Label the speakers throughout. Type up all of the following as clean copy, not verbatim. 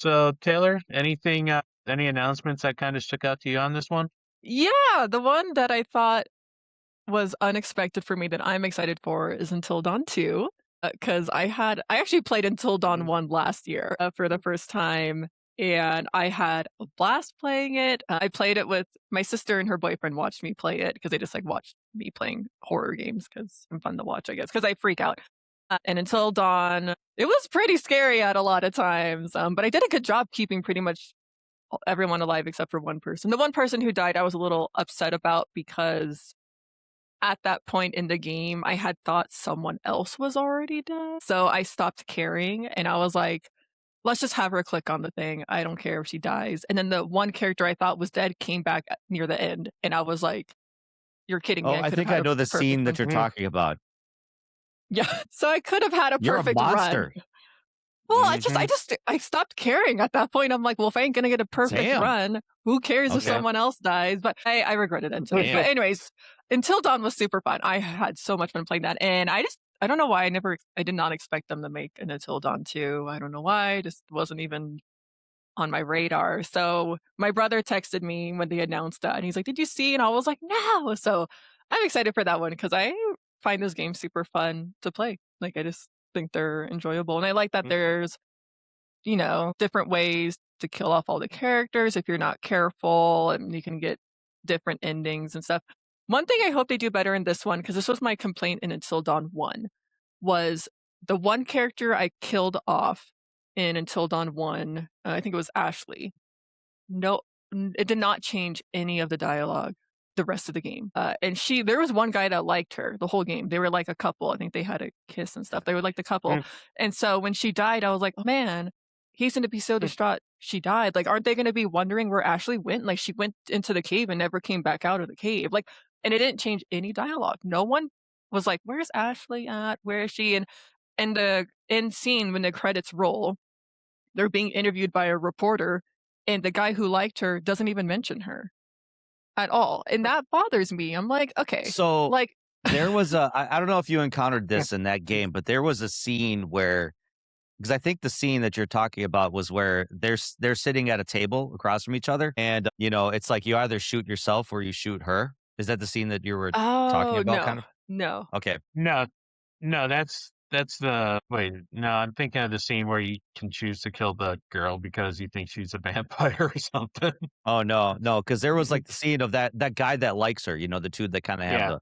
Speaker 1: So, Taylor, any announcements that kind of stuck out to you on this one?
Speaker 2: Yeah, the one that I thought was unexpected for me that I'm excited for is Until Dawn 2. Because I actually played Until Dawn
Speaker 1: Mhm.
Speaker 2: 1 last year for the first time, and I had a blast playing it. I played it with my sister and her boyfriend watched me play it because they just like watched me playing horror games because I'm fun to watch, I guess, because I freak out. And Until Dawn, it was pretty scary at a lot of times, but I did a good job keeping pretty much everyone alive except for one person. The one person who died, I was a little upset about because at that point in the game, I had thought someone else was already dead. So I stopped caring and I was like, let's just have her click on the thing. I don't care if she dies. And then the one character I thought was dead came back near the end. And I was like, you're kidding me.
Speaker 3: Oh,
Speaker 2: I
Speaker 3: I
Speaker 2: could have
Speaker 3: think
Speaker 2: had
Speaker 3: I
Speaker 2: a
Speaker 3: know the
Speaker 2: perfect
Speaker 3: scene
Speaker 2: run.
Speaker 3: that you're
Speaker 1: Mhm.
Speaker 3: talking about.
Speaker 2: Yeah. So I could have had a
Speaker 3: You're a
Speaker 2: perfect run.
Speaker 3: monster.
Speaker 2: Well,
Speaker 1: Mhm.
Speaker 2: I stopped caring at that point. I'm like, well, if I ain't gonna get a perfect
Speaker 3: Damn.
Speaker 2: run, who cares if
Speaker 3: Okay.
Speaker 2: someone else dies? But I regretted it today. But
Speaker 3: Damn.
Speaker 2: anyways, Until Dawn was super fun. I had so much fun playing that, and I don't know why I did not expect them to make an Until Dawn 2. I don't know why. It just wasn't even on my radar. So my brother texted me when they announced that, and he's like, "Did you see?" And I was like, "No." So I'm excited for that one because I find this game super fun to play. Like I just think they're enjoyable, and I like that
Speaker 1: Mhm.
Speaker 2: there's different ways to kill off all the characters if you're not careful, and you can get different endings and stuff. One thing I hope they do better in this one, because this was my complaint in Until Dawn 1, was the one character I killed off in Until Dawn 1, I think it was Ashley. No, it did not change any of the dialogue the rest of the game. And there was one guy that liked her the whole game. They were like a couple. I think they had a kiss and stuff. They were like the couple.
Speaker 1: Mhm.
Speaker 2: And so when she died, I was like, oh man, he's going to be so distraught. She died. Like, aren't they going to be wondering where Ashley went? Like, she went into the cave and never came back out of the cave. Like, and it didn't change any dialogue. No one was like, where's Ashley at? Where is she? And the end scene when the credits roll, they're being interviewed by a reporter, and the guy who liked her doesn't even mention her at all. And that bothers me. I'm like, okay,
Speaker 3: So
Speaker 2: like,
Speaker 3: there was I don't know if you encountered this in that game, but there was a scene where because I think the scene that you're talking about was where they're sitting at a table across from each other, and it's like you either shoot yourself or you shoot her. Is that the scene that you were talking
Speaker 2: oh,
Speaker 3: about?
Speaker 2: no,
Speaker 3: Kind of.
Speaker 2: no.
Speaker 3: Okay.
Speaker 1: No, no, that's the wait. No, I'm thinking of the scene where you can choose to kill the girl because you think she's a vampire or something.
Speaker 3: Oh no, no, because there was like the scene of that guy that likes her. The two that kind of
Speaker 1: Yeah.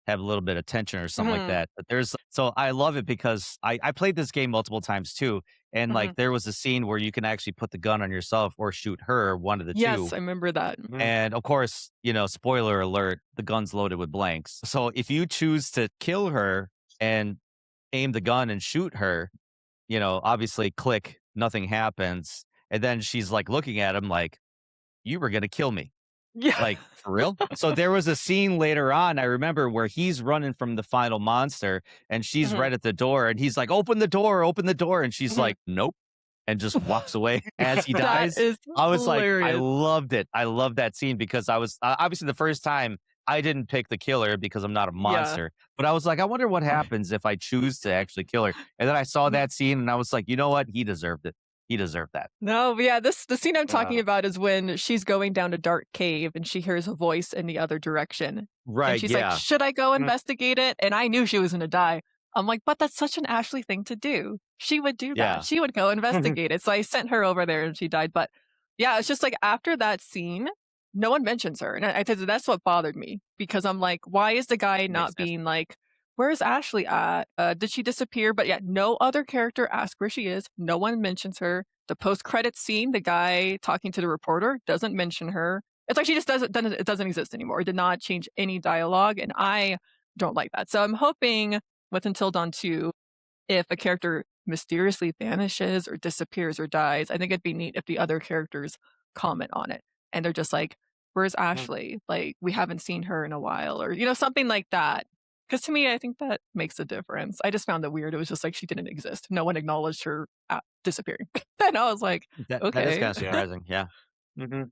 Speaker 3: have a little bit of tension or something like
Speaker 2: Hmm.
Speaker 3: that. But so I love it because I played this game multiple times too, and
Speaker 2: Hmm.
Speaker 3: like there was a scene where you can actually put the gun on yourself or shoot her, one of the
Speaker 2: Yes,
Speaker 3: two.
Speaker 2: I remember that.
Speaker 1: Mhm.
Speaker 3: And of course, spoiler alert, the gun's loaded with blanks. So if you choose to kill her and aim the gun and shoot her, obviously click, nothing happens. And then she's like looking at him like, you were going to kill me.
Speaker 2: Yeah.
Speaker 3: Like, for real? So there was a scene later on, I remember, where he's running from the final monster and she's
Speaker 2: Hmm.
Speaker 3: right at the door and he's like, open the door. And she's
Speaker 2: Hmm.
Speaker 3: like, nope. And just walks away as he
Speaker 2: That
Speaker 3: dies.
Speaker 2: is
Speaker 3: I was like, I
Speaker 2: hilarious.
Speaker 3: loved it. I loved that scene because I was obviously the first time I didn't pick the killer because I'm not a
Speaker 2: Yeah.
Speaker 3: monster. But I was like, I wonder what happens if I choose to actually kill her. And then I saw that scene and I was like, you know what? He deserved it. He deserved that.
Speaker 2: No, but yeah, the scene I'm talking
Speaker 1: Uh,
Speaker 2: about is when she's going down a dark cave and she hears a voice in the other direction. And
Speaker 3: Right.
Speaker 2: she's like,
Speaker 3: Yeah.
Speaker 2: should I go
Speaker 1: mm,
Speaker 2: investigate it? And I knew she was gonna die. I'm like, but that's such an Ashley thing to do. She would do that.
Speaker 3: Yeah.
Speaker 2: She would go investigate it. So I sent her over there and she died. But yeah, it's just like after that scene, no one mentions her. And I think that's what bothered me because I'm like, why is the guy
Speaker 1: makes
Speaker 2: not
Speaker 1: sense.
Speaker 2: being like, where's Ashley at? Did she disappear? But yeah, no other character asks where she is. No one mentions her. The post-credits scene, the guy talking to the reporter doesn't mention her. It's like she just it doesn't exist anymore. It did not change any dialogue, and I don't like that. So I'm hoping with Until Dawn 2, if a character mysteriously vanishes or disappears or dies, I think it'd be neat if the other characters comment on it. And they're just like, where's
Speaker 1: Mm.
Speaker 2: Ashley? Like, we haven't seen her in a while, or, something like that. Because to me, I think that makes a difference. I just found it weird. It was just like she didn't exist. No one acknowledged her disappearing. And I was like,
Speaker 3: That is
Speaker 2: okay.
Speaker 3: kind of
Speaker 1: Yeah.
Speaker 3: surprising. Yeah.
Speaker 1: Mhm.